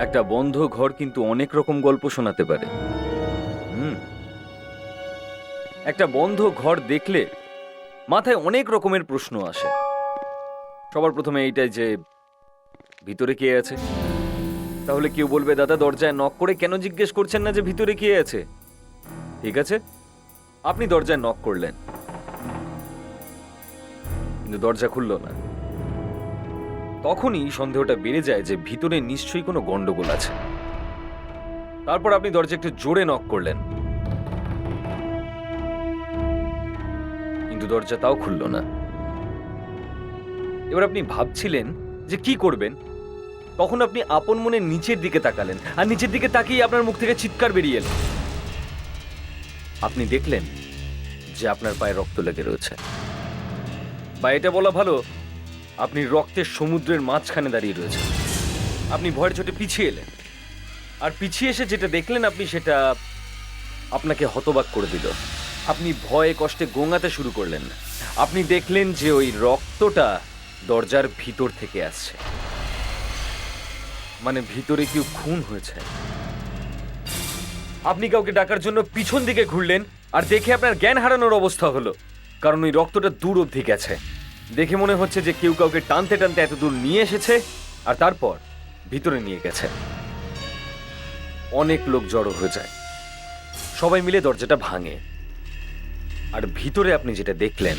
একটা বন্ধ ঘর কিন্তু অনেক রকম গল্প শোনাতে পারে। হুম, একটা বন্ধ ঘর দেখলে মাথায় অনেক রকমের প্রশ্ন আসে। সবার প্রথমে এইটাই যে ভিতরে কে আছে। তাহলে কেউ বলবে, দাদা দরজায় নক করে কেন জিজ্ঞেস করছেন না যে ভিতরে কে আছে? ঠিক আছে, আপনি দরজায় নক করলেন, কিন্তু দরজা খুললো না। তখনই সন্দেহটা বেড়ে যায় যে ভিতরে নিশ্চয়ই কোনো গন্ডগোল আছে। তারপর আপনি দরজা একটু জোরে নক করলেন, কিন্তু দরজা তাও খুললো না। এবার আপনি ভাবছিলেন যে কি করবেন। তখন আপনি আপন মনে নিচের দিকে তাকালেন, আর নিচের দিকে তাকিয়ে আপনার মুখ থেকে চিৎকার বেরিয়ে এলো। আপনি দেখলেন যে আপনার পায়ে রক্ত লেগে রয়েছে, বা এটা বলা ভালো, আপনি রক্তের সমুদ্রের মাঝখানে দাঁড়িয়ে রয়েছেন। আপনি ভয়ের চোটে পিছিয়ে এলেন, আর পিছিয়ে এসে যেটা দেখলেন আপনি, সেটা আপনাকে হতবাক করে দিল। আপনি ভয়ে কষ্টে গোঙাতে শুরু করলেন। আপনি দেখলেন যে ওই রক্তটা দরজার ভিতর থেকে আসছে, মানে ভিতরে কেউ খুন হয়েছে। আপনি কাউকে ডাকার জন্য পিছন দিকে ঘুরলেন, আর দেখে আপনার জ্ঞান হারানোর অবস্থা হলো, কারণ ওই রক্তটা দূর অবধি গেছে। দেখে মনে হচ্ছে যে কেউ কাউকে টানতে টানতে এত দূর নিয়ে এসেছে, আর তারপর ভিতরে নিয়ে গেছে। অনেক লোক জড়ো হয়ে যায়, সবাই মিলে দরজাটা ভাঙে, আর ভিতরে আপনি যেটা দেখলেন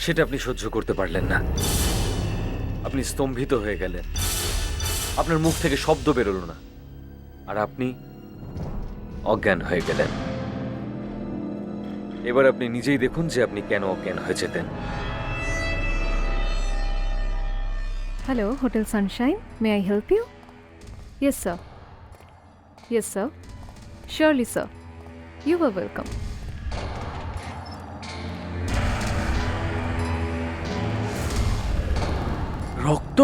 সেটা আপনি সহ্য করতে পারলেন না। আপনি স্তম্ভিত হয়ে গেলেন, আপনার মুখ থেকে শব্দ বেরোলো না, আর আপনি অজ্ঞান হয়ে গেলেন। এবার আপনি নিজেই দেখুন যে আপনি কেন অজ্ঞান হয়ে যেতেন। Hello, Hotel Sunshine. May I help you? Yes, sir. Yes, sir. Surely, sir. You are welcome. রক্ত?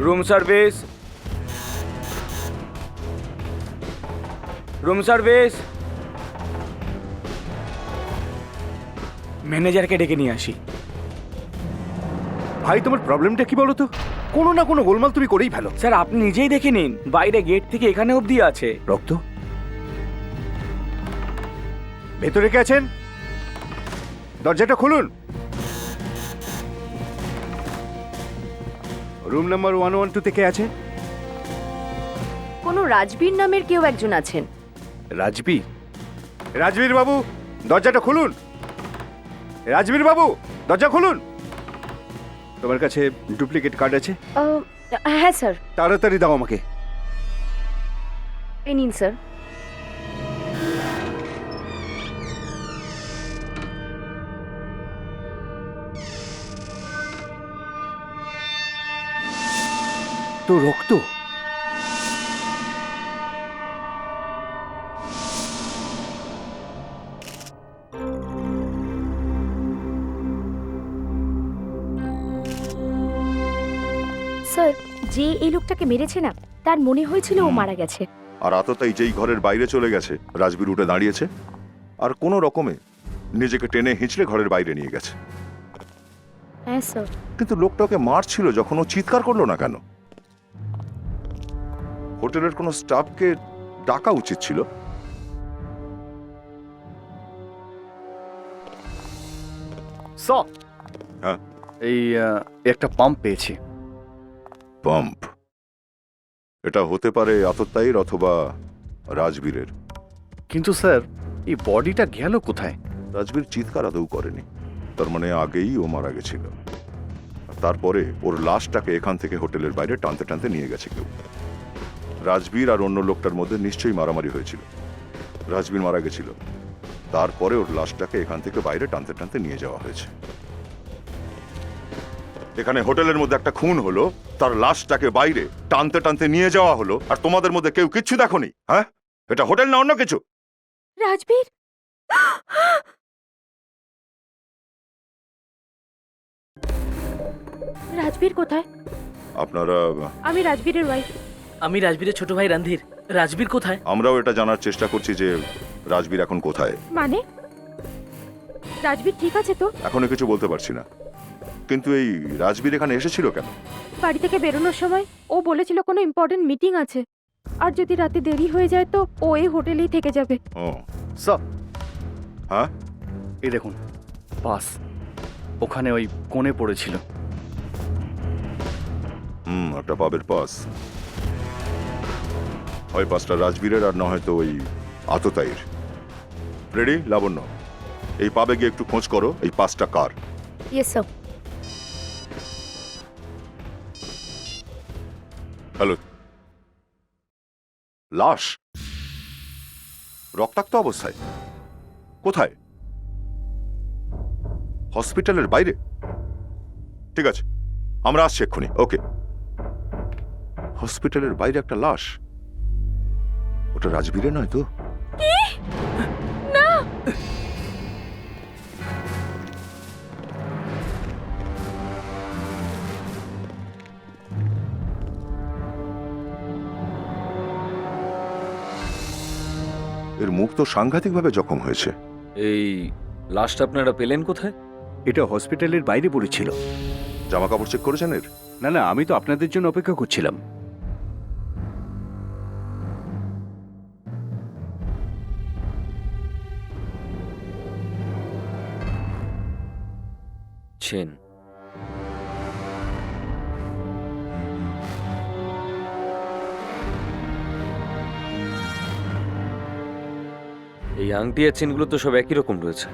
Room service, room service. ম্যানেজারকে ডেকে নিয়ে আসি। ভাই তোমার প্রবলেমটা কি বলো তো? কোনো না কোনো গোলমাল তুমি করেই ফেলো। স্যার আপনি নিজেই দেখে নিন, বাইরে গেট থেকে এখানে অবধি আছে রক্ত ভেতরে কে আছেন? দরজাটা খুলুন। রুম নাম্বার 112 তে কে আছে? কোনো রাজবীর নামের কেউ একজন আছেন। রাজবীর? রাজবীর বাবু দরজাটা খুলুন। রাজবীর বাবু দরজা খুলুন। তোমার কাছে ডুপ্লিকেট কার্ড আছে? হ্যাঁ স্যার, তাড়াতাড়ি দাও আমাকে। এই নিন স্যার। তো রক্ত। স্যার, যে এই লোকটাকে মেরেছে না, তার মনে হয়েছিল ও মারা গেছে। আর আততায়ী যেই ঘরের বাইরে চলে গেছে, রাজবীর উঠে দাঁড়িয়েছে আর কোনো রকমে নিজেকে টেনে হিঁচড়ে ঘরের বাইরে নিয়ে গেছে। হ্যাঁ স্যার। কিন্তু লোকটা ওকে মারছিল যখন ও চিৎকার করলো না কেন? হোটেলের কোনো স্টাফকে ডাকা উচিত ছিল। হ্যাঁ, এই একটা পাম্প পেয়েছি। পাম্প? এটা হতে পারে আততায়ীর অথবা রাজবীরের। কিন্তু স্যার এই বডিটা গেল কোথায়? রাজবীর চিৎকার আদৌ করেনি, তার মানে আগেই ও মারা গেছিল। আর তারপরে ওর লাশটাকে এখান থেকে হোটেলের বাইরে টানতে টানতে নিয়ে গেছে কেউ। রাজবীর আর অন্য লোকটার মধ্যে নিশ্চয়ই মারামারি হয়েছিল। রাজবীর মারা গেছিল, তারপরে ওর লাশটাকে এখান থেকে বাইরে টানতে টানতে নিয়ে যাওয়া হয়েছে। এখানে হোটেলের মধ্যে একটা খুন হলো, তার লাশটাকে বাইরে টানতে টানতে নিয়ে যাওয়া হলো, আর তোমাদের মধ্যে কেউ কিচ্ছু দেখোনি? হ্যাঁ, এটা হোটেল না অন্য কিছু? রাজবীর, রাজবীর কোথায়? আপনারা আমি রাজবীরের ওয়াইফ। আমি রাজবীরের ছোট ভাই রণধীর। রাজবীর কোথায়? আমরাও এটা জানার চেষ্টা করছি যে রাজবীর এখন কোথায়। মানে রাজবীর ঠিক আছে তো? এখনো কিছু বলতে পারছি না, কিন্তু এই রাজবীর এখানে এসেছিল কেন? বাড়ি থেকে বেরোনোর সময় ও বলেছিল কোনো ইম্পর্টেন্ট মিটিং আছে, আর যদি রাতে দেরি হয়ে যায় তো ও এই হোটেলেই থেকে যাবে। ও, স্যার, হ্যাঁ, এই দেখুন পাস ওখানে ওই কোণে পড়েছিল। একটা পাবের পাস। হয় পাসটা রাজবীরের, আর না হয়তো ওই আততায়ীর। রেডি লাবণ্য, এই পাবে গিয়ে একটু খোঁজ করো এই পাসটা কার। Yes sir. হ্যালো, লাশ রক্তাক্ত অবস্থায় কোথায়? হসপিটালের বাইরে? ঠিক আছে, আমরা আসছি এক্ষুনি। ওকে। হসপিটালের বাইরে একটা লাশ, ওটা রাজবীরের নয় তো? এর মুখ তো সাংঘাতিকভাবে জখম হয়েছে। এই লাশটা আপনারা পেলেন কোথায়? এটা হসপিটালের বাইরে পড়েছিল। জামা কাপড় চেক করেছেন এর? না না, আমি তো আপনাদের জন্য অপেক্ষা করছিলাম। চেন। এই আংটি আর চেনগুলো তো সব একই রকম রয়েছে,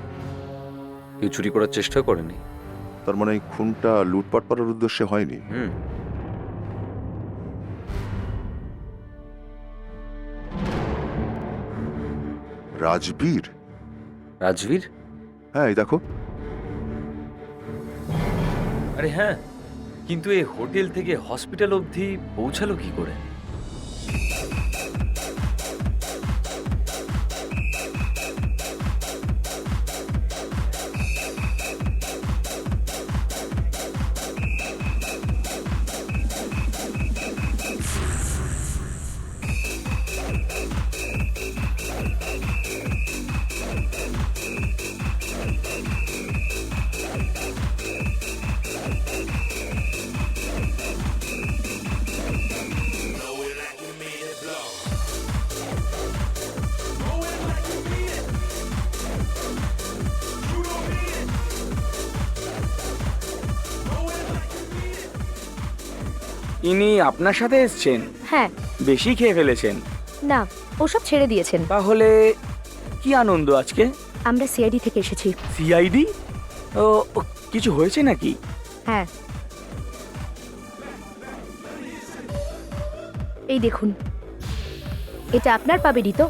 কেউ চুরি করার চেষ্টা করেনি। তার মানে এই খুনটা লুটপাট করার উদ্দেশ্যে হয়নি। রাজবীর? রাজবীর? হ্যাঁ, এই দেখো। আরে হ্যাঁ, কিন্তু এই হোটেল থেকে হসপিটাল অবধি পৌঁছালো কি করে? ইনি আপনার সাথে এসছেন? হ্যাঁ। বেশি খেয়ে ফেলেছেন। না, ওসব ছেড়ে দিয়েছেন। তাহলে কি আনন্দ আজকে? আমরা সিআইডি থেকে এসেছি। সিআইডি? ও, কিছু হয়েছে নাকি? হ্যাঁ, এই দেখুন, এটা আপনার পাবেরই তো?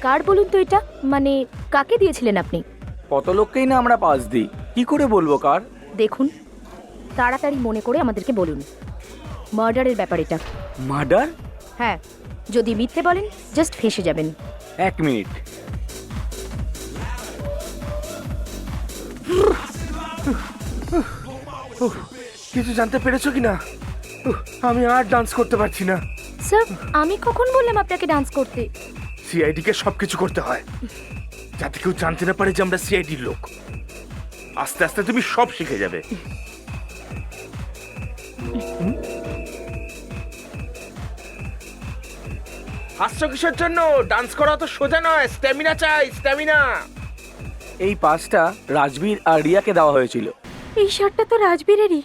কার বলুন তো এটা? মানে কাকে দিয়েছিলেন আপনি? কত লোককেই না আমরা পাস দিই, কি করে বলবো কার? দেখুন, তাড়াতাড়ি মনে করে আমাদেরকে বলুন। মার্ডারের ব্যাপার এটা। মার্ডার? হ্যাঁ, যদি মিথ্যে বলেন জাস্ট ফেঁসে যাবেন। 1 মিনিট। কিছু জানতে পেরেছো কিনা? আমি আর ডান্স করতে পারছি না। স্যার, আমি কখন বললাম আপনাকে ডান্স করতে? সিআইডি কে সবকিছু করতে হয় যাতে কেউ জানতে না পারে যে আমরা সিআইডির লোক। আস্তে আস্তে তুমি সব শিখে যাবে। হাস্য কিসের জন্য? ডান্স করা তো সোজা নয়, স্ট্যামিনা চাই, স্ট্যামিনা। এই পাসটা রাজবীর আর রিয়াকে দেওয়া হয়েছিল। এই শার্টটা তো রাজবীরেরই।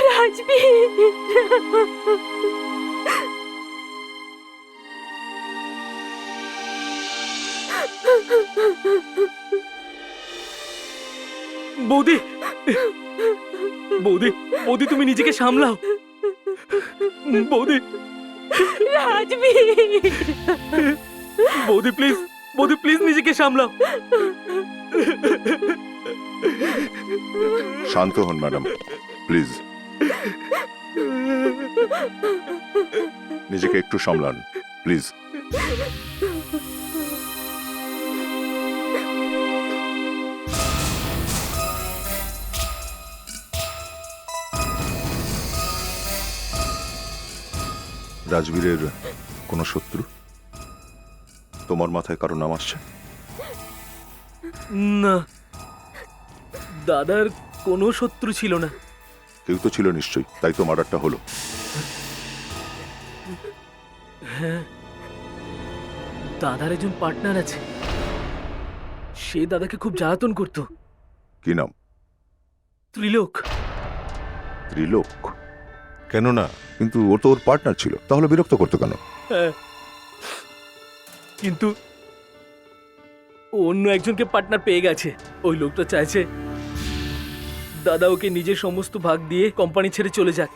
রাজবীর। বৌদি বৌদি বৌদি তুমি নিজেকে সামলাও। বৌদি রাজবীর, বৌদি প্লিজ, বৌদি প্লিজ নিজেকে সামলাও। শান্ত হন ম্যাডাম, প্লিজ। নিজেকে একটু সামলান, প্লিজ। রাজবীরের কোনো শত্রু তোমার মাথায় কারো নাম আসছে? না, দাদার কোনো শত্রু ছিল না। কেউ তো ছিল নিশ্চয়ই, তাই তো মার্ডারটা হলো। হ্যাঁ, দাদার একজন পার্টনার আছে, সে দাদাকে খুব জ্বালাতন করতো। কি নাম? ত্রিলোক। ত্রিলোক? কেন না, কিন্তু ও তো ওর পার্টনার ছিল, তাহলে বিরক্ত করতো কেন? হ্যাঁ, কিন্তু ও অন্য একজনকে পার্টনার পেয়ে গেছে। ওই লোকটা চাইছে দাদা ওকে নিজের সমস্ত ভাগ দিয়ে কোম্পানি ছেড়ে চলে যাক।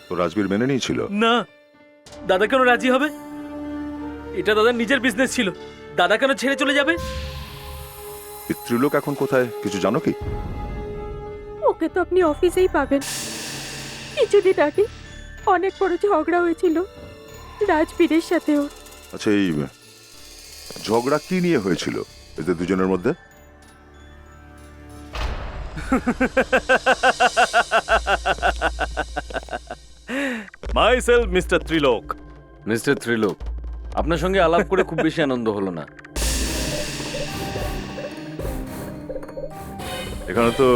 তো রাজবীর মেনে নিয়েছিল? না, দাদা কেন রাজি হবে? এটা দাদার নিজের বিজনেস ছিল, দাদা কেন ছেড়ে চলে যাবে? এই ত্রিলোক এখন কোথায় কিছু জানো কি? ওকে তো আপনি অফিসেই পাবেন। কিছুদিন আগে অনেক বড় ঝগড়া হয়েছিল রাজবীরের সাথেও। আচ্ছা, এই ঝগড়া কি নিয়ে হয়েছিল এদের দুজনের মধ্যে? Myself mister Trilok. Mister Trilok, আপনার সঙ্গে আলাপ করে খুব বেশি আনন্দ হলো না। এখানে তো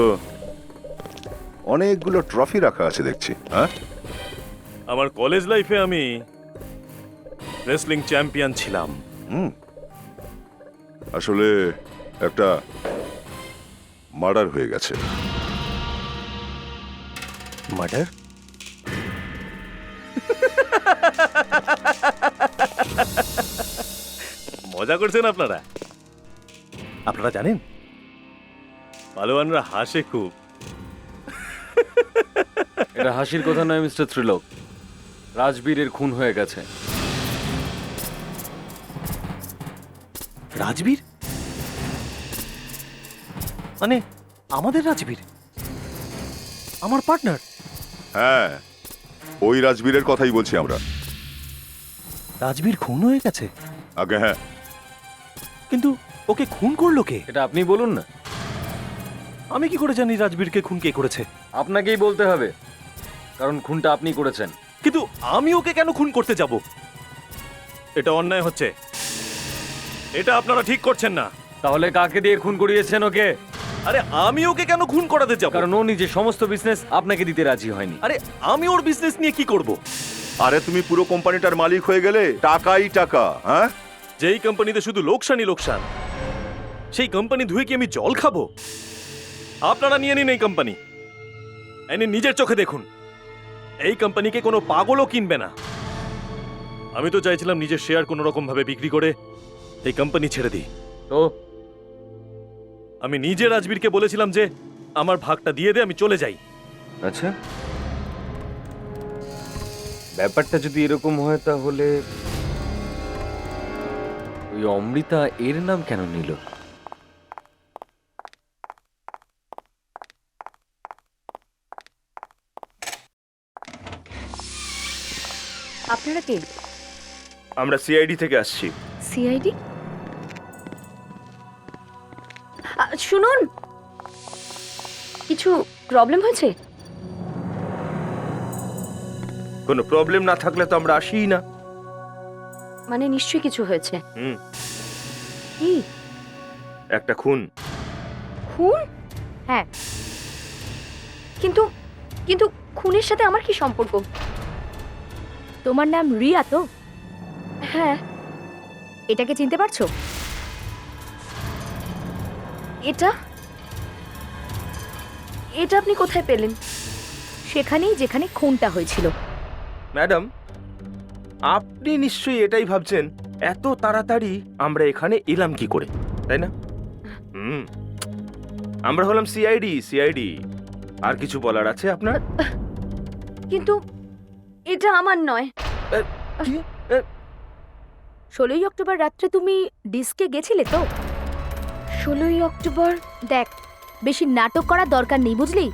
অনেকগুলো ট্রফি রাখা আছে দেখছি। হ্যাঁ, আমার কলেজ লাইফে আমি রেসলিং চ্যাম্পিয়ন ছিলাম। আসলে একটা মার্ডার হয়ে গেছে। মার্ডার? মজা করছেন আপনারা? আপনারা জানেন পালোয়ানরা হাসে খুব। এটা হাসির কথা নয় মিস্টার ত্রিলোক, রাজবীরের খুন হয়ে গেছে। রাজবীর? মানে আমাদের রাজবীর? আমার পার্টনার? হ্যাঁ, ওই রাজবীরের কথাই বলছি আমরা। রাজবীর খুন হয়ে গেছে? আগে হ্যাঁ। কিন্তু ওকে খুন করলো কে? এটা আপনি বলুন না। আমি কি করে জানি রাজবীরকে খুন কে করেছে? আপনাকেই বলতে হবে, কারণ খুনটা আপনি করেছেন। কিন্তু আমি ওকে কেন খুন করতে যাব? এটা অন্যায় হচ্ছে, এটা আপনারা ঠিক করছেন না। তাহলে কাকে দিয়ে খুন করিয়েছেন ওকে? আরে আমি ওকে কেন খুন করাতে যাব? কারণ ও নিজের সমস্ত বিজনেস আপনাকে দিতে রাজি হয়নি। আরে আমি ওর বিজনেস নিয়ে কি করব? আরে তুমি পুরো কোম্পানিটার মালিক হয়ে গেলে, টাকাই টাকা। হ্যাঁ, যেই কোম্পানিতে শুধু লোকসানই লোকসান, সেই কোম্পানি ধুয়ে কি আমি জল খাবো? আপনারা নিয়ে নিন এই কোম্পানি, এনে নিজের চোখে দেখুন। এই কোম্পানিকে কোনো পাগলও কিনবে না। আমি তো চাইছিলাম নিজের শেয়ার কোনো রকম ভাবে বিক্রি করে এই কোম্পানি ছেড়ে দিই। তো আমি নিজে রাজবীরকে বলেছিলাম যে আমার ভাগটা দিয়ে দে, আমি চলে যাই। আচ্ছা, ব্যাপারটা যদি এরকম হয় তাহলে ওই অমৃতা এর নাম কেন নিল? আপনারা কে? আমরা সিআইডি থেকে আসছি। সিআইডি? শুনুন, কিছু প্রবলেম হয়েছে? কোনো প্রবলেম না থাকলে তো আমরা আসিই না। মানে নিশ্চয়ই কিছু হয়েছে। হুম, কি? একটা খুন। খুন? হ্যাঁ, কিন্তু কিন্তু খুনের সাথে আমার কি সম্পর্ক? তোমার নাম রিয়া তো? হ্যাঁ। এটাকে চিনতে পারছো? এটা এটা আপনি কোথায় পেলেন? সেখানেই যেখানে খুনটা হয়েছিল। ম্যাডাম, আপনি নিশ্চয়ই এটাই ভাবছেন এত তাড়াতাড়ি আমরা এখানে এলাম কি করে, তাই না? আমরা হলাম সিআইডি। আর কিছু বলার আছে আপনার? কিন্তু এটা আমার নয়। কি? 16ই অক্টোবর রাত্রে তুমি ডিস্কে গেছিলে তো? 16ই অক্টোবর দেখ, বেশি নাটক করার দরকার নেই, বুঝলি?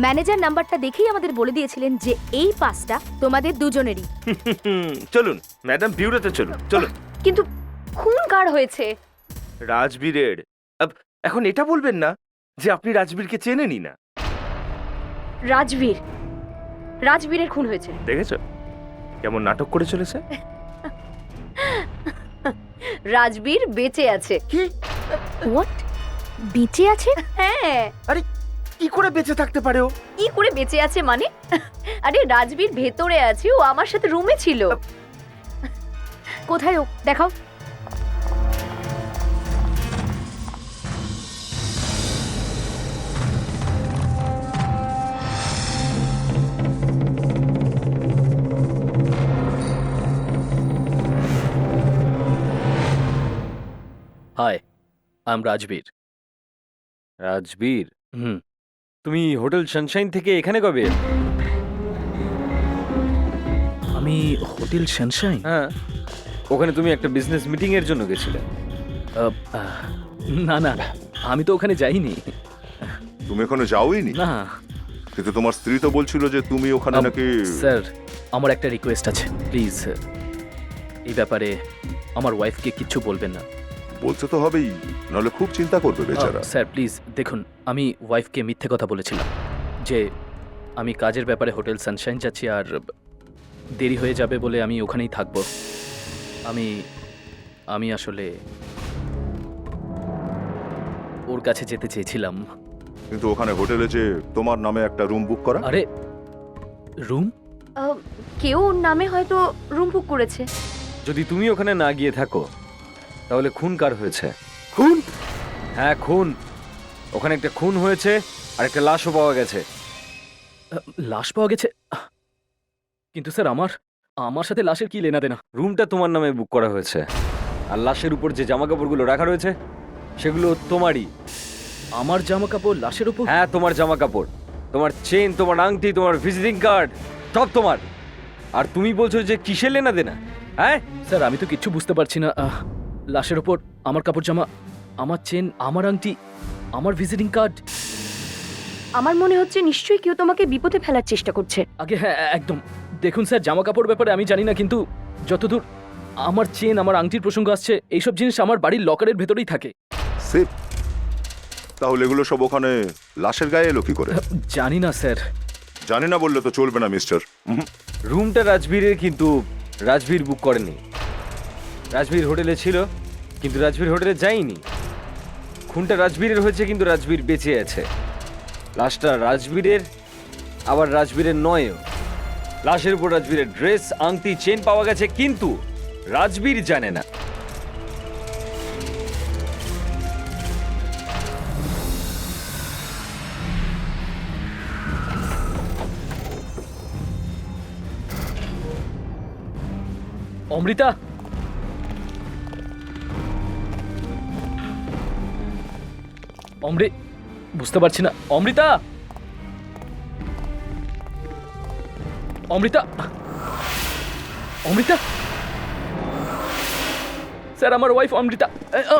ম্যানেজার নাম্বারটা দেখেই আমাদের বলে দিয়েছিলেন যে এই পাসটা তোমাদের দুজনেরই। চলুন ম্যাডাম, বিউরোতে চলুন। কিন্তু খুন কার হয়েছে? রাজবীরের। এখন এটা বলবেন না যে আপনি রাজবীরকে চেনেনই না। রাজবীরের খুন হয়েছে। দেখেছো কেমন নাটক করে চলেছে? রাজবীর বেঁচে আছে। কি? হোয়াট? বেঁচে আছে? হ্যাঁ। আরে কি করে বেঁচে থাকতে পারে ও? কি করে বেঁচে আছে মানে? আরে রাজবীর ভেতরে আছে, ও আমার সাথে রুমে ছিল। কোথায় ও? দেখাও। Hi, I am Rajbir. Rajbir, hmm. তুমি হোটেল সানশাইন থেকে এখানে কবে এলে? আমি হোটেল সানশাইন? হ্যাঁ, ওখানে তুমি একটা বিজনেস মিটিং এর জন্য গেছিলে। না না, আমি তো ওখানে যাইনি। তুমি ওখানে যাওইনি? না কিন্তু তোমার স্ত্রী তো বলছিল যে তুমি ওখানে নাকি। স্যার, আমার একটা রিকোয়েস্ট আছে, প্লিজ এই ব্যাপারে আমার ওয়াইফকে কিচ্ছু বলবেন না। বলতে তো হবেই, নাহলে খুব চিন্তা করবে বেচারা। স্যার প্লিজ দেখুন, আমি ওয়াইফকে মিথ্যে কথা বলেছিলাম যে আমি কাজের ব্যাপারে হোটেল সানশাইন যাচ্ছি আর দেরি হয়ে যাবে বলে আমি ওখানেই থাকবো। আমি আসলে ওর কাছে যেতে চেয়েছিলাম। কিন্তু ওখানে হোটেলে যে তোমার নামে একটা রুম বুক করা। আরে রুম? কেউ ওর নামে হয়তো রুম বুক করেছে। যদি তুমি ওখানে না গিয়ে থাকো তাহলে খুন কার হয়েছে? খুন? হ্যাঁ, খুন। ওখানে একটা খুন হয়েছে আর একটা লাশও পাওয়া গেছে। লাশ পাওয়া গেছে? কিন্তু স্যার আমার সাথে লাশের কি লেনা দেনা? রুমটা তোমার নামে বুক করা হয়েছে আর লাশের উপর যে জামা কাপড়গুলো রাখা রয়েছে সেগুলো তোমারই। আমার জামা কাপড় লাশের উপর? হ্যাঁ, তোমার জামা কাপড়, তোমার চেন, তোমার আংটি, তোমার ভিজিটিং কার্ড সব তোমার। আর তুমি বলছো যে কিসের লেনা দেনা? হ্যাঁ স্যার, আমি তো কিচ্ছু বুঝতে পারছি না। লাশের ওপর আমার কাপড় জামা, আমার চেন, আমার আংটি, আমার ভিজিটিং কার্ড। আমার মনে হচ্ছে নিশ্চয়ই কেউ তোমাকে বিপদে ফেলার চেষ্টা করছে। আগে হ্যাঁ, একদম। দেখুন স্যার, জামা কাপড় ব্যাপারে আমি জানি না, কিন্তু যতদূর আমার চেন, আমার আংটির প্রসঙ্গ আসছে, এইসব জিনিস আমার বাড়ির লকারের ভেতরেই থাকে। সেফ? তাহলে এগুলো সব ওখানে লাশের গায়ে এলো কি করে? জানি না স্যার। জানি না বললে তো চলবে না মিস্টার। রুমটা রাজবীরের, কিন্তু রাজবীর বুক করেনি। রাজবীর হোটেলে ছিল কিন্তু রাজবীর হোটেলে যায়নি। খুনটা রাজবীরের হয়েছে কিন্তু রাজবীর বেঁচে আছে। লাশটা রাজবীরের, আবার রাজবীরের নয়ও। লাশের উপর রাজবীরের ড্রেস, আংটি, চেন পাওয়া গেছে কিন্তু রাজবীর জানে না। অমৃতা, বুঝতে পারছি না। অমৃতা, অমৃতা, অমৃতা। স্যার, আমার ওয়াইফ অমৃতা।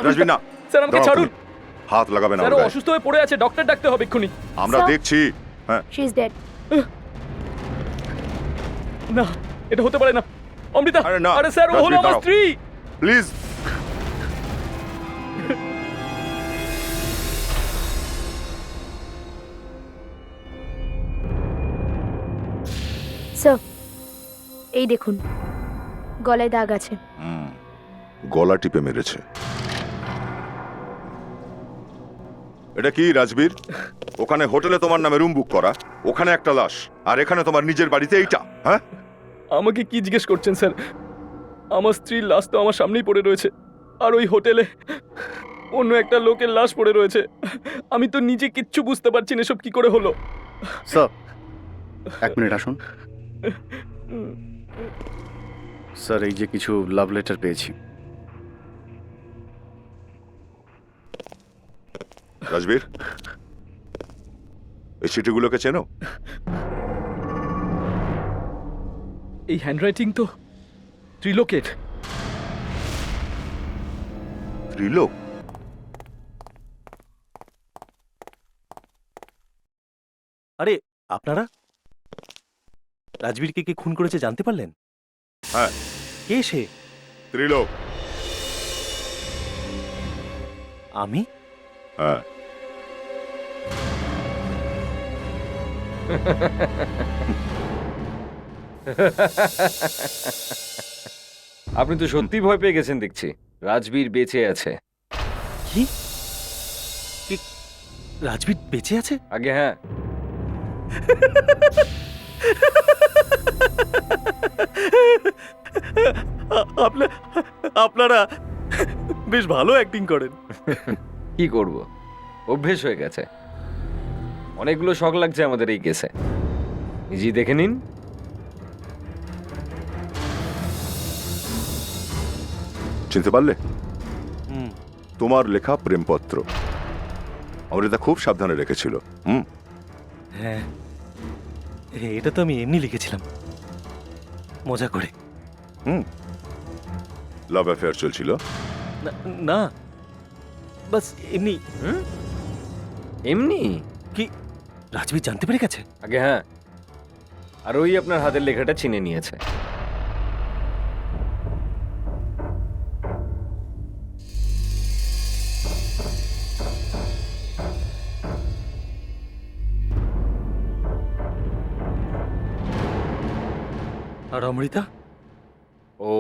রাজবীর না, স্যার, আমাকে দাঁড়াও ছাড়ুন। তুমি। হাত লাগাবে না স্যার, ওর ও গায়ে। অসুস্থ হয়ে পড়ে আছে, ডক্টর ডাকতে হবে এক্ষুনি। আমরা স্যার। দেখছি। হ্যাঁ, শি ইজ ডেড। না, এটা হতে পারে না। অমৃতা, আরে না, আরে স্যার, ও হলো রাজবীর, আমার দাঁড়াও। স্ত্রী। প্লিজ। স্যার, এই দেখুন, গলায় দাগ আছে। গলা টিপে মেরেছে। এটা কি রাজবীর? ওখানে হোটেলে তোমার নামে রুম বুক করা, ওখানে একটা লাশ, আর এখানে তোমার নিজের বাড়িতে এইটা? হ্যাঁ, আমাকে কি জিজ্ঞেস করছেন স্যার? আমার স্ত্রীর লাশ তো আমার সামনেই পড়ে রয়েছে, আর ওই হোটেলে অন্য একটা লোকের লাশ পড়ে রয়েছে। আমি তো নিজে কিচ্ছু বুঝতে পারছি না এসব কি করে হলো। স্যার, এক মিনিট আসুন। স্যার এই যে কিছু লাভ লেটার পেয়েছি। রাজবীর, এই চিঠিগুলোকে চেনো? এই হ্যান্ডরাইটিং তো ত্রিলোকের। ত্রিলোক? আরে আপনারা রাজবীরকে কে খুন করেছে জানতে পারলেন? হ্যাঁ, কে সে? ত্রিলোক। আমি? হ্যাঁ। আপনি তো সত্যি ভয় পেয়ে গেছেন দেখছি। রাজবীর বেঁচে আছে। কি? রাজবীর বেঁচে আছে? আগে হ্যাঁ। আপনারা বেশ ভালো অ্যাক্টিং করেন। কি করব, অভ্যেস হয়ে গেছে। অনেকগুলো শখ লাগছে আমাদের এই কেসে। নিজেই দেখে নিন। চিনতে পারলে? হুম। তোমার লেখা প্রেমপত্র অমৃতা খুব সাবধানে রেখেছিল। হ্যাঁ, এটা তো আমি এমনি লিখেছিলাম, মজা করে। লাভ অ্যাফেয়ার চলছিল? না, বাস এমনি। এমনি? কি রাজবীর জানতে পেরে গেছে? আগে হ্যাঁ। আর ওই আপনার হাতের লেখাটা চিনে নিয়েছে। আর অমৃতা? ও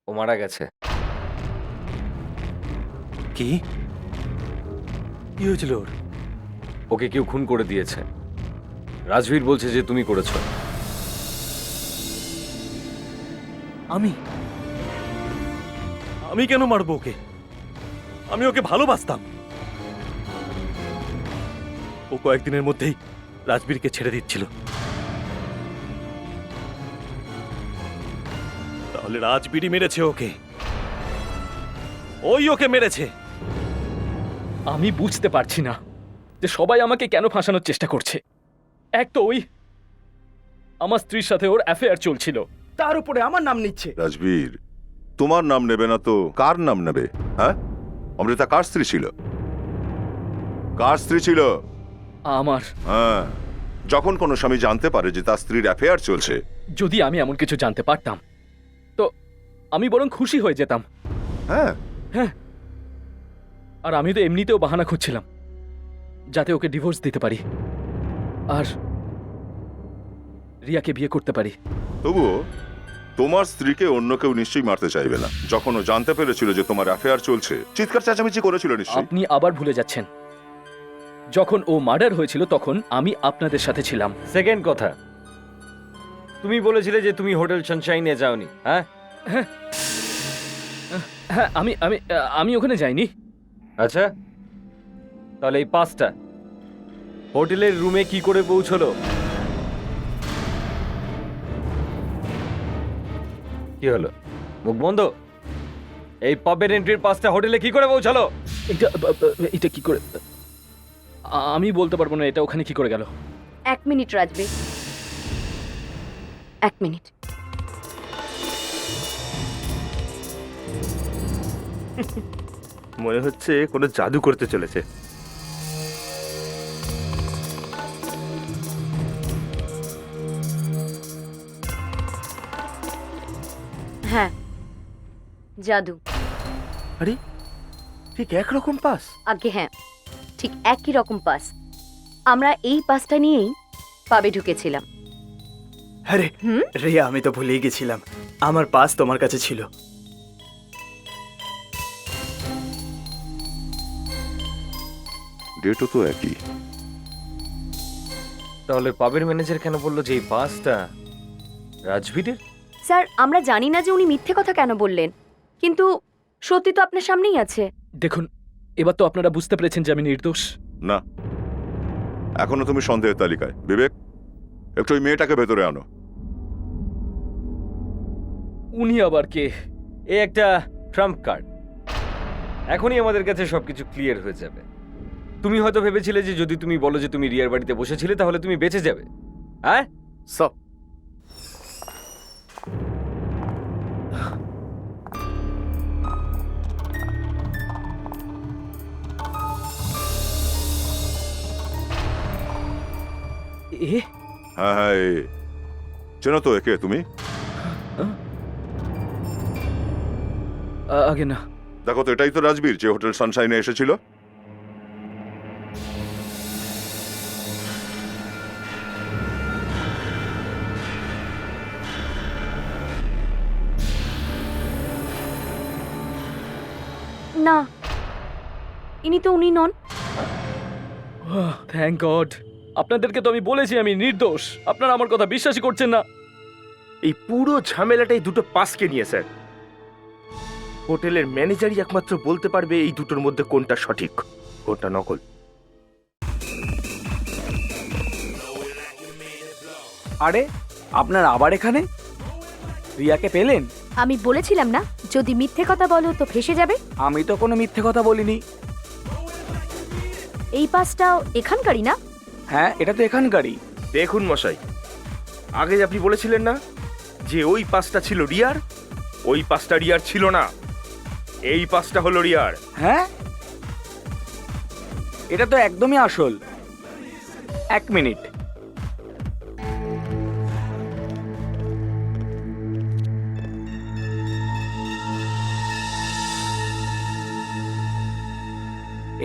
ও মারা গেছে। কি কি হয়েছিল ওর? ওকে কেউ খুন করে দিয়েছে। রাজবীর বলছে যে তুমি করেছো। আমি আমি কেন মারবো ওকে? আমি ওকে ভালোবাসতাম। ও কয়েকদিনের মধ্যেই রাজবীরকে ছেড়ে দিচ্ছিল। তাহলে রাজবীরই মেরেছে ওকে। ওই ওকে মেরেছে। আমি বুঝতে পারছি না যে সবাই আমাকে কেন ফাঁসানোর চেষ্টা করছে। এক তো ওই আমার স্ত্রীর সাথে ওর অ্যাফেয়ার চলছিল, তার উপরে আমার নাম নিচ্ছে। রাজবীর, তোমার নাম নেবে না তো কার নাম নেবে? হ্যাঁ, অমৃতা কার স্ত্রী ছিল? কার স্ত্রী ছিল? আমার। হ্যাঁ, যখন কোনো স্বামী জানতে পারে যে তার স্ত্রীর অ্যাফেয়ার চলছে। যদি আমি এমন কিছু জানতে পারতাম তো আমি বরং খুশি হয়ে যেতাম। হ্যাঁ, হ্যাঁ, আর আমি তো এমনিতেও বাহানা খুঁজছিলাম যাতে ওকে ডিভোর্স দিতে পারি আর রিয়াকে বিয়ে করতে পারি। তবুও তোমার স্ত্রীকে অন্য কেউ নিশ্চয়ই মারতে চাইবে না। যখন ও জানতে পেরেছিল যে তোমার অ্যাফেয়ার চলছে, চিৎকার চেঁচামেচি করেছিল নিশ্চয়ই। আপনি আবার ভুলে যাচ্ছেন, যখন ও মার্ডার হয়েছিল তখন আমি আপনাদের সাথে ছিলাম। সেকেন্ড কথা, তুমি বলেছিলে যে তুমি হোটেল সানশাইনে যাওনি। হ্যাঁ হ্যাঁ, আমি আমি আমি ওখানে যাইনি। আচ্ছা, তাহলে এই পাঁচটা হোটেলের রুমে কি করে পৌঁছলো? কি হলো, মুখ বন্ধ? এই পাবের এন্ট্রির পাঁচটা হোটেলে কি করে পৌঁছালো? এটা কি করে আমি বলতে পারবো না। এটা ওখানে কি করে গেল? 1 মিনিট রাজবীর, 1 মিনিট। মনে হচ্ছে কোনো জাদু করতে চলেছে। হ্যাঁ, জাদু। আরে ঠিক একরকম পাস। আগে হ্যাঁ, ঠিক একই রকম পাস। আমরা এই পাসটা নিয়েই পাবে ঢুকেছিলাম। আরে রিয়া, আমি তো ভুলেই গেছিলাম, আমার পাস তোমার কাছে ছিল। ডেটও তো একই। তাহলে পাবের ম্যানেজার কেন বললো যে এই পাঁচটা রাজবীরের? স্যার, আমরা জানি না যে উনি মিথ্যে কথা কেন বললেন, কিন্তু সত্যি তো আপনার সামনেই আছে। দেখুন, এবার তো আপনারা বুঝতে পেরেছেন যে আমি নির্দোষ। না, এখনো তুমি সন্দেহের তালিকায়। বিবেক, একটু ওই মেয়েটাকে ভেতরে আনো। উনি আবার কে? এ একটা ট্রাম্প কার্ড। এখনই আমাদের কাছে সবকিছু ক্লিয়ার হয়ে যাবে। তুমি হয়তো ভেবেছিলে যে যদি তুমি বলো যে তুমি রিয়ার বাড়িতে বসেছিলে তাহলে তুমি বেঁচে যাবে, হ্যাঁ? সব এ হ্যাঁ হ্যাঁ চেনো তো একে তুমি? আগে না। দেখো তো, এটাই তো রাজবীর যে হোটেল সানশাইনে এসেছিল। না, ইনি তো উনি নন। Thank god. আপনাদেরকে তো আমি বলেছি আমি নির্দোষ, আপনারা আমার কথা বিশ্বাসই করছেন না। এই পুরো ঝামেলাটাই দুটো পাসকে নিয়ে স্যার। হোটেলের ম্যানেজারই একমাত্র বলতে পারবে এই দুটোর মধ্যে কোনটা সঠিক কোনটা নকল। আরে আপনার আবার এখানে? রিয়াকে পেলেন? আমি বলেছিলাম না, যদি মিথ্যে কথা বলো তো ফেসে যাবে। আমি তো কোনো মিথ্যে কথা বলিনি। এই পাসটাও এখানকারই না? হ্যাঁ, এটা তো এখানকারই। দেখুন মশাই, আগে আপনি বলেছিলেন না যে ওই পাসটা ছিল রিয়ার, ওই পাসটা রিয়ার ছিল না, এই পাসটা হলো রিয়ার। হ্যাঁ, এটা তো একদমই আসল। এক মিনিট।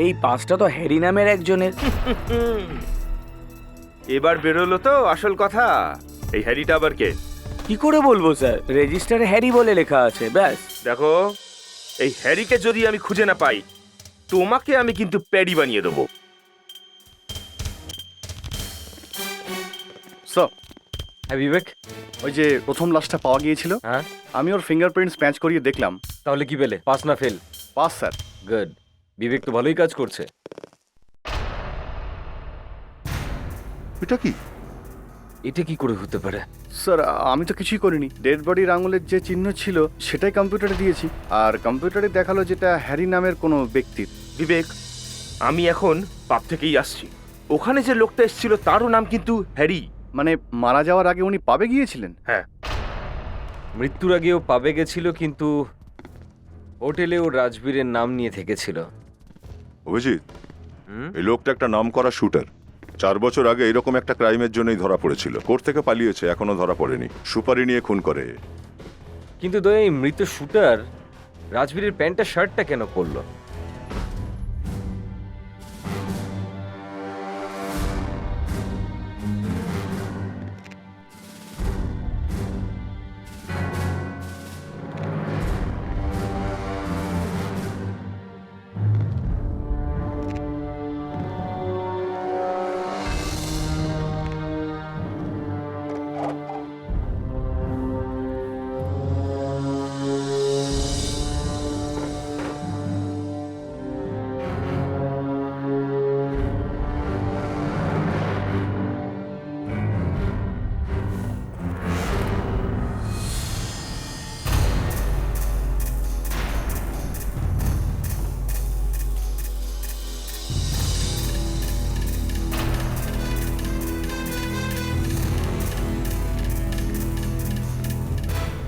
এই পাসটা তো হ্যারি নামের একজনের। এবার বেরোলো তো আসল কথা। এই হ্যারিটা আবার কে? কি করে বলবো স্যার, রেজিস্টারে হ্যারি বলে লেখা আছে, ব্যাস। দেখো, এই হ্যারিকে যদি আমি খুঁজে না পাই তোমাকে আমি কিন্তু প্যাডি বানিয়ে দেবো। সব হ্যাঁ বিবেক। ওই যে প্রথম লাশটা পাওয়া গিয়েছিল, হ্যাঁ, আমি ওর ফিঙ্গারপ্রিন্টস ম্যাচ করিয়ে দেখলাম। তাহলে কি পেলে? পাস না ফেল? Pass sir. গুড। বিবেক তো ভালোই কাজ করছে। এটা কি? এটা কি করে হতে পারে? স্যার আমি তো কিছুই করিনি। ডেড বডির আঙুলের যে চিহ্ন ছিল সেটাই কম্পিউটারে দিয়েছি, আর কম্পিউটারে দেখালো যেটা হ্যারি নামের কোনো ব্যক্তির। বিবেক, আমি এখন পাপ থেকেই আসছি। ওখানে যে লোকটা এসেছিল তারও নাম কিন্তু হ্যারি। মানে মারা যাওয়ার আগে উনি পাবে গিয়েছিলেন? হ্যাঁ, মৃত্যুর আগেও পাবে গেছিল, কিন্তু হোটেলে ও রাজবীরের নাম নিয়ে থেকেছিল। অভিজিৎ, হুম? এই লোকটা একটা নামকরা শুটার। 4 বছর আগে এরকম একটা ক্রাইমের জন্যই ধরা পড়েছিল। কোর্ট থেকে পালিয়েছে, এখনো ধরা পড়েনি। সুপারি নিয়ে খুন করে। কিন্তু দয়া, এই মৃত শুটার রাজবীরের প্যান্টটা শার্টটা কেন পরলো?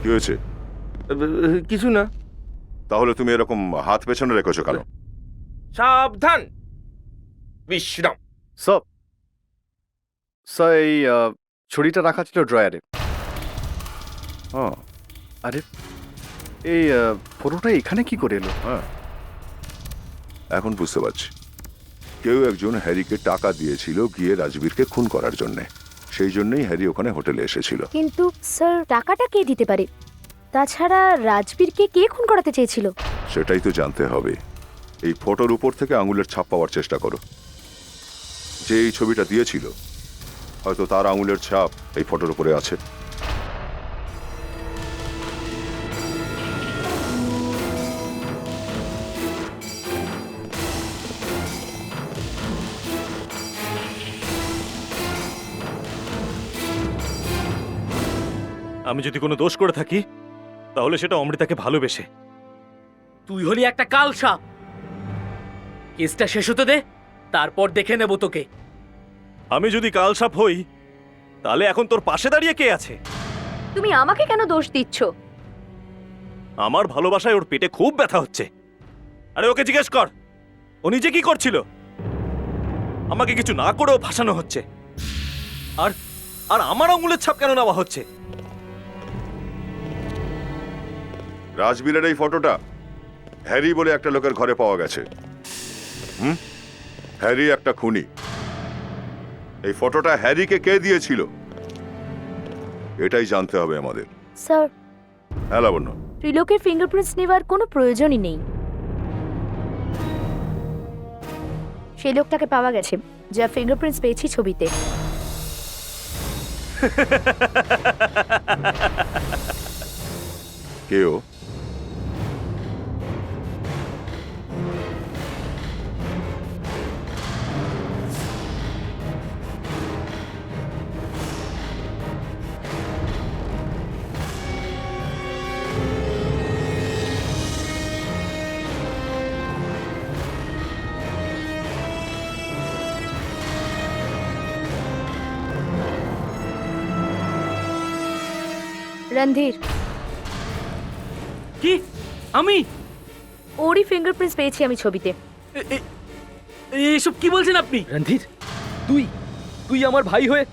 কি হয়েছে? কিছু না। তাহলে তুমি এরকম হাত পেছনে রেখেছো কেন? সাবধান, বিশ্রাম। সব স্যার, এই ছড়িটা রাখা ছিল ড্রয়ারে। আরে এই ফটোটা এখানে কি করে এলো? হ্যাঁ, এখন বুঝতে পারছি। কেউ একজন হ্যারিকে টাকা দিয়েছিল গিয়ে রাজবীরকে খুন করার জন্য। সেই জন্যই হ্যারি ওখানে হোটেলে এসেছিল। কিন্তু স্যার, টাকাটা কে দিতে পারে? তাছাড়া রাজবীরকে কে খুন করাতে চেয়েছিল? সেটাই তো জানতে হবে। এই ফটোর উপর থেকে আঙুলের ছাপ পাওয়ার চেষ্টা করো। যে এই ছবিটা দিয়েছিল হয়তো তার আঙুলের ছাপ এই ফটোর উপরে আছে। আমি যদি কোনো দোষ করে থাকি তাহলে সেটা অমৃতাকে ভালোবেসে। তুই হলি একটা কাল সাপ। কেসটা শেষ হতে দে, তারপর দেখে নেব তোকে। আমি যদি কালসাপ হই, তাহলে এখন তোর পাশে দাঁড়িয়ে কে আছে? তুমি আমাকে কেন দোষ দিচ্ছ? আমার ভালোবাসায় ওর পেটে খুব ব্যথা হচ্ছে। আরে ওকে জিজ্ঞেস কর, ও নিজে কি করছিল। আমাকে কিছু না করেও ফাঁসানো হচ্ছে, আর আর আমার আঙুলের ছাপ কেন নেওয়া হচ্ছে? রাজবীরের এই ফটোটা হ্যারি বলে একটা লোকের ঘরে পাওয়া গেছে। হ্যারি একটা খুনি। এই ফটোটা হ্যারিকে কে দিয়েছিল এটাই জানতে হবে আমাদের। স্যার, হ্যাঁ লাবণ্য, ত্রিলোকের ফিঙ্গারপ্রিন্টস নেওয়ার কোনো প্রয়োজনই নেই। সেই লোকটাকে পাওয়া গেছে, যা ফিঙ্গারপ্রিন্টস পেয়েছি ছবিতে। কেউ রণধীর, কি? আমি? ওরই ফিঙ্গারপ্রিন্টস পেয়েছি আমি ছবিতে। এসব কি বলছেন আপনি? রণধীর, তুই তুই আমার ভাই হয়ে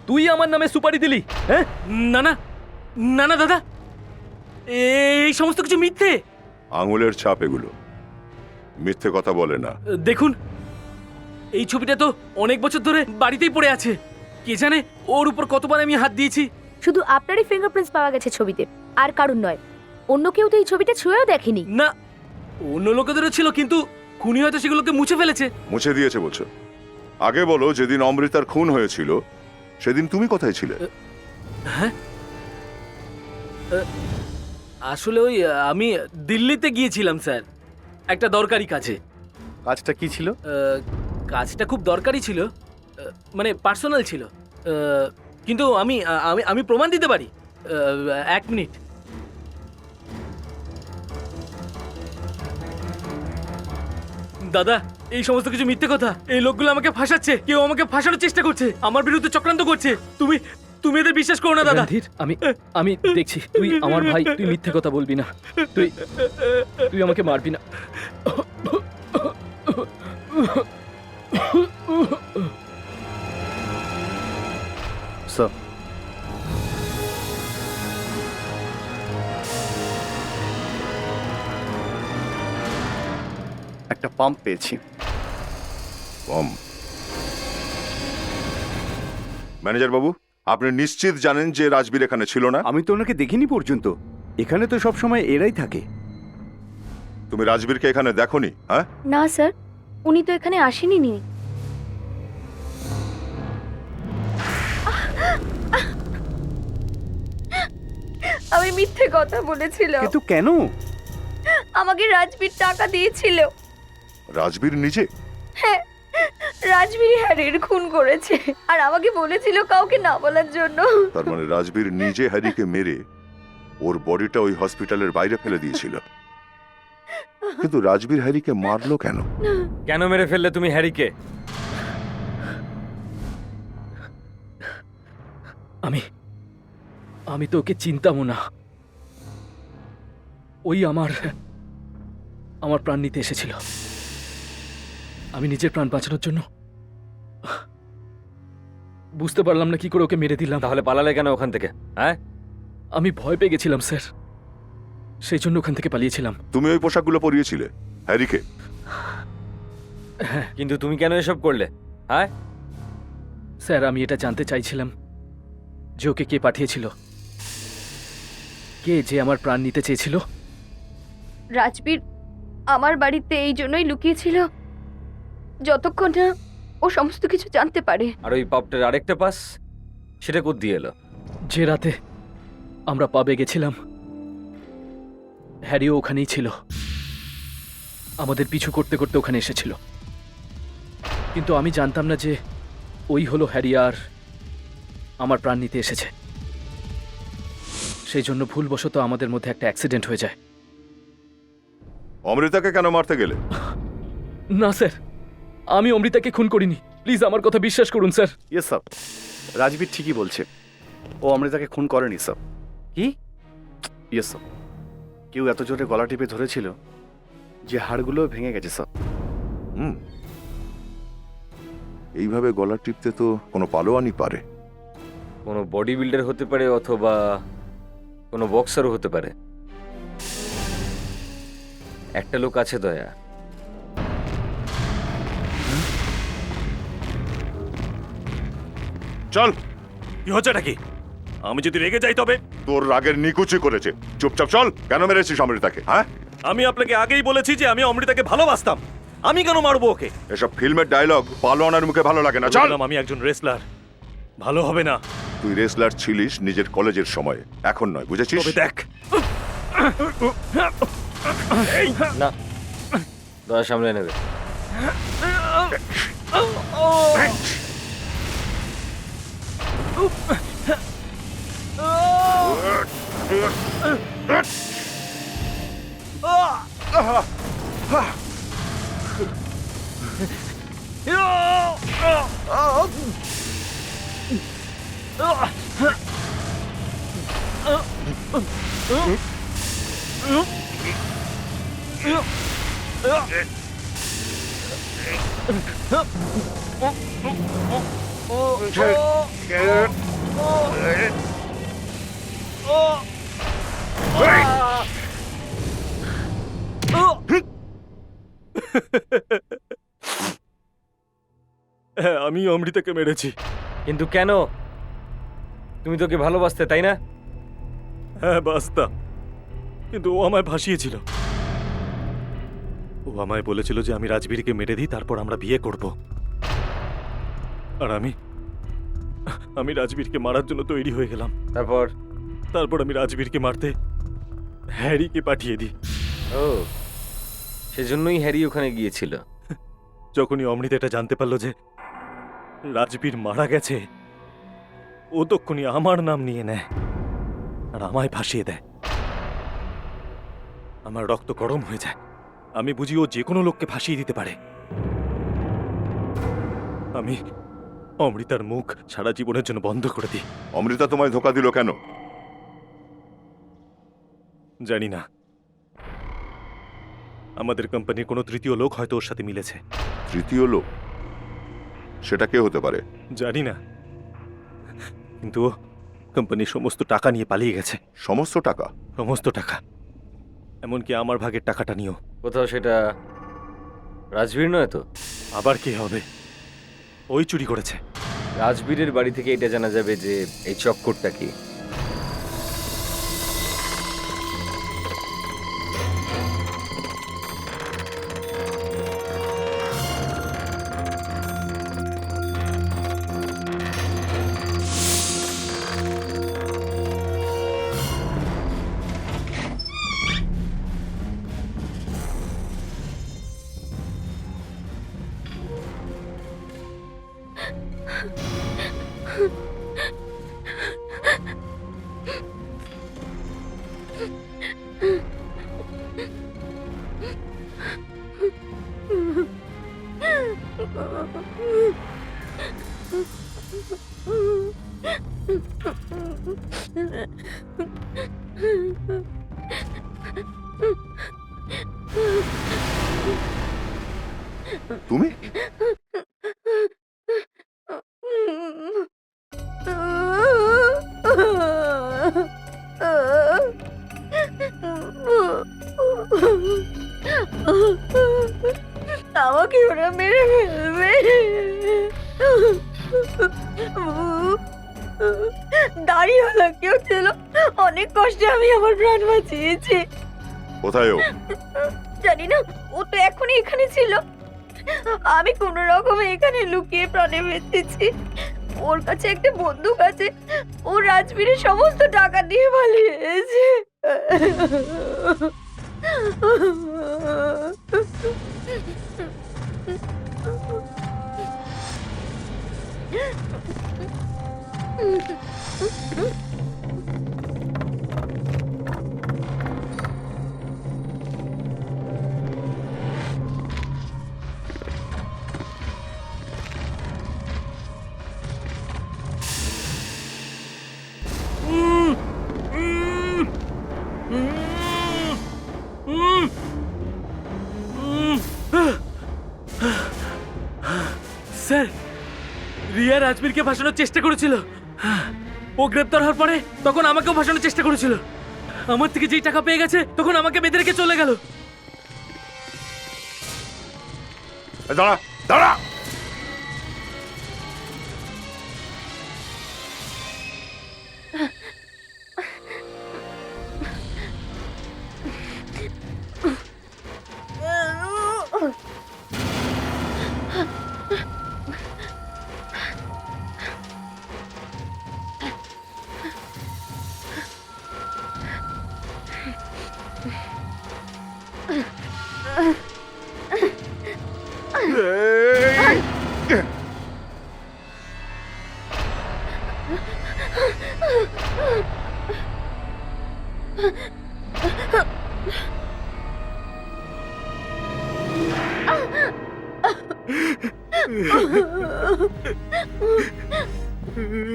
তুই আমার নামে সুপারি দিলি? হ্যাঁ? না না না না দাদা, এই সমস্ত কিছু মিথ্যে। আঙুলের ছাপ এগুলো, মিথ্যে কথা বলে না। দেখুন, এই ছবিটা তো অনেক বছর ধরে বাড়িতেই পড়ে আছে। কে জানে ওর উপর কতবার আমি হাত দিয়েছি। শুধু আপনারই ফিঙ্গারপ্রিন্টস পাওয়া গেছে ছবিতে, আর কারণ নয়। অন্য কেউ তো এই ছবিটা ছুঁয়েও দেখেনি। না, অন্য লোকেদেরও ছিল, কিন্তু খুনি হয়তো সেগুলোকে মুছে ফেলেছে। মুছে দিয়েছে বলছো? আগে বলো, যেদিন অমৃতার খুন হয়েছিল সেদিন তুমি কোথায় ছিলে? হ্যাঁ, আসলে ওই আমি দিল্লিতে গিয়েছিলাম স্যার, একটা দরকারি কাজে। কাজটা কি ছিল? কাজটা খুব দরকারি ছিল, মানে পার্সোনাল ছিল। কিন্তু আমি আমি আমি প্রমাণ দিতে পারি। 1 মিনিট। দাদা, এই সমস্ত কিছু মিথ্যে কথা। এই লোকগুলো আমাকে ফাঁসাচ্ছে, কেউ আমাকে ফাঁসানোর চেষ্টা করছে, আমার বিরুদ্ধে চক্রান্ত করছে। তুমি তুমি এদের বিশ্বাস করো না দাদা। রণধীর, আমি দেখছি, তুই আমার ভাই, তুই মিথ্যে কথা বলবি না। তুই আমাকে মারবি না। স্যার, একটা পাম্প পেয়েছি। ম্যানেজার বাবু, আপনি নিশ্চিত জানেন যে রাজবীর এখানে ছিল না? আমি তো ওনাকে দেখিনি পর্যন্ত। এখানে তো সব সময় এরাই থাকে। তুমি রাজবীরকে এখানে দেখোনি? হ্যাঁ, না স্যার, উনি তো এখানে আসেনি। আমি মিথ্যে কথা বলেছিলাম। কিন্তু কেন? আমাকে রাজবীর টাকা দিয়েছিল। রাজবীর নিজে? হ্যাঁ, রাজবীর হ্যারির খুন করেছে, আর আমাকে বলেছিল কাউকে না বলার জন্য। তার মানে রাজবীর নিজে হ্যারিকে মেরে ওর বডিটা ওই হসপিটালের বাইরে ফেলে দিয়েছিল। কিন্তু রাজবীর হ্যারিকে মারলো কেন? কেন মেরে ফেললে তুমি হ্যারিকে? আমি তো ওকে চিনতামও না। ওই আমার প্রাণ নিতে এসেছিল। আমি নিজের প্রাণ বাঁচানোর জন্য বুঝতে পারলাম না কি করে ওকে মেরে দিলাম। তাহলে পালালে কেন ওখান থেকে? হ্যাঁ, আমি ভয় পেয়ে গেছিলাম স্যার, সেই জন্য ওখান থেকে পালিয়েছিলাম। তুমি ওই পোশাকগুলো পরিয়েছিলে হ্যারিকে? হ্যাঁ। কিন্তু তুমি কেন এসব করলে? হ্যাঁ স্যার, আমি এটা জানতে চাইছিলাম যে ওকে কে পাঠিয়েছিল, কে যে আমার প্রাণ নিতে চেয়েছিল। রাজবীর আমার বাড়িতে এই জন্যই লুকিয়েছিল, যতক্ষণ না ও সমস্ত কিছু জানতে পারে। আর ওই পাপটার আরেকটা পাস, সেটা কোথা দিয়ে এলো? যে রাতে আমরা পাবে গেছিলাম, হ্যারিও ওখানেই ছিল। আমাদের পিছু করতে করতে ওখানে এসেছিল, কিন্তু আমি জানতাম না যে ওই হলো হ্যারি আর আমার প্রাণ নিতে এসেছে। সেই জন্য ভুলবশত আমাদের মধ্যে একটা অ্যাক্সিডেন্ট হয়ে যায়। অমৃতাকে কেন মারতে গেলে? না স্যার, আমি অমৃতাকে খুন করিনি, প্লিজ আমার কথা বিশ্বাস করুন স্যার। ইয়েস স্যার, রাজবীর ঠিকই বলছে, ও অমৃতাকে খুন করেনি স্যার। কি? ইয়েস স্যার, কেউ এত জোরে গলা টিপে ধরেছিল যে হাড়গুলো ভেঙে গেছে স্যার। হুম, এইভাবে গলা টিপতে তো কোনো পালোয়ানই পারে। কোনো বডি বিল্ডার হতে পারে অথবা কোনো বক্সারও হতে পারে। একটা লোক আছে দয়া, চল। কি হচ্ছে নাকি? আমি যদি রেগে যাই তবে? তোর রাগের নিকুচি করেছে, চুপচাপ চল। কেন মেরেছিস অমৃতাকে? হ্যাঁ, আমি আপনাকে আগেই বলেছি যে আমি অমৃতাকে ভালোবাসতাম, আমি কেন মারবো ওকে? এসব ফিল্মের ডায়লগ পালোয়ানের মুখে ভালো লাগে না। চল। বললাম, আমি একজন রেসলার, ভালো হবে না। তুই রেসলার ছিলিস নিজের কলেজের সময়ে, এখন নয়, বুঝেছিস? তবে দেখ, না দয়া সামলে নেবে। হ্যাঁ, আমি অমৃতাকে মেরেছি। কিন্তু কেন? তুমি তোকে ভালোবাসতে, তাই না? হ্যাঁ, বাসতাম, কিন্তু ও আমায় ভাসিয়েছিল। ও আমায় বলেছিল যে আমি রাজবীরকে মেরে দিই, তারপর আমরা বিয়ে করব। আর আমি রাজবীরকে মারার জন্য তৈরি হয়ে গেলাম। তারপর আমি রাজবীরকে মারতে হ্যারিকে পাঠিয়ে দিই। ও, সেজন্যই হ্যারি ওখানে গিয়েছিল। যখনই অমৃতা এটা জানতে পারলো যে রাজবীর মারা গেছে, ও তক্ষুনি আমার নাম নিয়ে নেয় আর আমায় ভাসিয়ে দেয়। আমার রক্ত গরম হয়ে যায়। আমি বুঝি ও যে কোনো লোককে ভাসিয়ে দিতে পারে। আমি অমৃতার মুখ সারা জীবনের জন্য বন্ধ করে দিই। অমৃতা তোমায় ধোকা দিল কেন? জানি না, আমাদের কোম্পানির কোনো তৃতীয় লোক হয়তো ওর সাথে মিলেছে। তৃতীয় লোক? সেটা কে হতে পারে? জানি না, কিন্তু ও কোম্পানির সমস্ত টাকা নিয়ে পালিয়ে গেছে। সমস্ত টাকা? সমস্ত টাকা, এমনকি আমার ভাগের টাকাটা নিয়েও। কোথাও সেটা রাজবীর নয় তো? আবার কি হবে? ওই চুরি করেছে। রাজবীরের বাড়ি থেকে এটা জানা যাবে যে এই চক্করটা কি। তুমি? আমাকে ওরা মেরে ফেলবে। দাড়িওয়ালা কেউ ছিল, অনেক কষ্টে আমি আমার প্রাণ বাঁচিয়েছি। কোথায় ও? জানি না, ও তো এখনই এখানে ছিল। আমি কোন রকমে এখানে লুকিয়ে প্রাণে বেঁচেছি। ওর কাছে একটা বন্দুক আছে, ও রাজবীরের সমস্ত টাকা দিয়ে পালিয়েছে। স্যার, রিয়া রাজবীরকে ফাঁসানোর চেষ্টা করেছিল। ও গ্রেপ্তার হওয়ার পরে তখন আমাকেও ফাঁসানোর চেষ্টা করেছিল। আমার থেকে যেই টাকা পেয়ে গেছে তখন আমাকে বেঁধে রেখে চলে গেল। দাঁড়া দাঁড়া!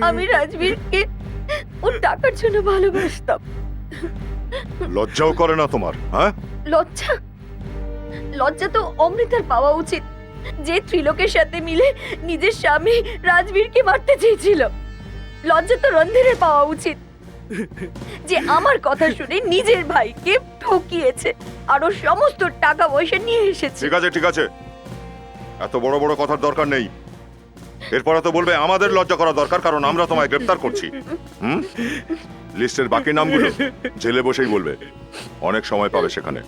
আমি রাজবীরকে ওর টাকার জন্য ভালোবাসতাম। লজ্জাও করে না তোমার? হ্যাঁ, লজ্জা? লজ্জা তো অমৃতার পাওয়া উচিত, যে ত্রিলোকের সাথে মিলে নিজের স্বামী রাজবীরকে মারতে চেয়েছিল। লজ্জা তো রণধীরের পাওয়া উচিত, যে আমার কথা শুনে নিজের ভাইকে ঠকিয়েছে আর ওর সমস্ত টাকা পয়সা নিয়ে এসেছে। ঠিক আছে ঠিক আছে, এত বড় বড় কথার দরকার নেই। এরপরে তো বলবে আমাদের লজ্জা করা দরকার, কারণ আমরা তোমায় গ্রেফতার করছি। লিস্টের বাকি নামগুলো জেলে বসেই বলবে, অনেক সময় পাবে সেখানে।